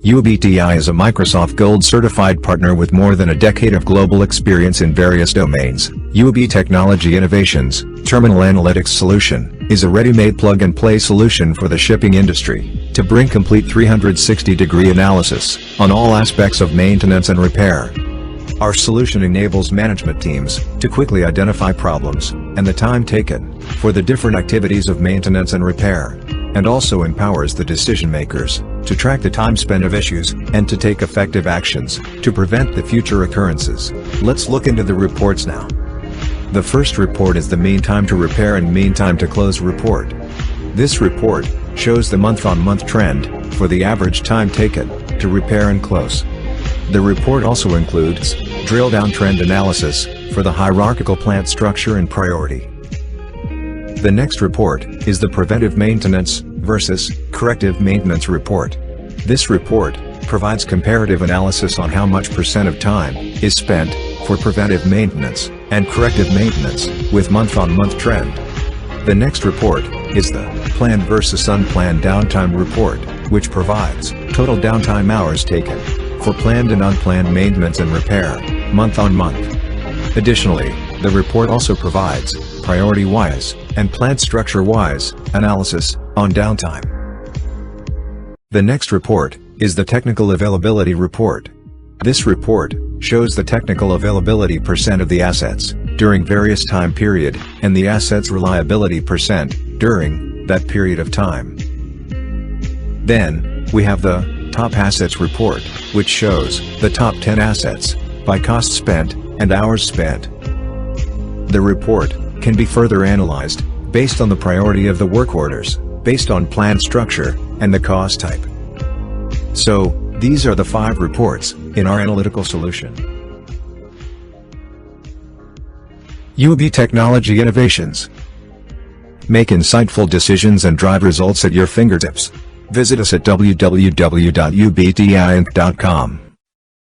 UBTI is a Microsoft Gold certified partner with more than a decade of global experience in various domains. UB Technology Innovations, TerminalAnalyticsSolution, is a ready-made plug-and-play solution for the shipping industry, to bring complete 360-degree analysis, on all aspects of maintenance and repair. Our solution enables management teams, to quickly identify problems, and the time taken, for the different activities of maintenance and repair, and also empowers the decision-makers, to track the time spent of issues, and to take effective actions, to prevent the future occurrences. Let's look into the reports now. The first report is the mean time to repair and mean time to close report. This report shows the month-on-month trend, for the average time taken, to repair and close. The report also includes drill-down trend analysis, for the hierarchical plant structure and priority. The next report is the preventive maintenance versus corrective maintenance report. This report provides comparative analysis on how much % of time is spent for preventive maintenance and corrective maintenance with month-on-month trend. The next report is the planned versus unplanned downtime report, which provides total downtime hours taken for planned and unplanned maintenance and repair, month-on-month. Additionally, the report also provides priority-wise and plant structure-wise analysis on downtime. The next report is the technical availability report. This report shows the technical availability % of the assets during various time period and the assets reliability % during that period of time. Then, we have the top assets report, which shows the top 10 assets by cost spent and hours spent. The report can be further analyzed based on the priority of the work orders, based on plant structure, and the cost type. So, these are the 5 reports in our analytical solution. UB Technology Innovations. Make insightful decisions and drive results at your fingertips. Visit us at www.ubtinc.com.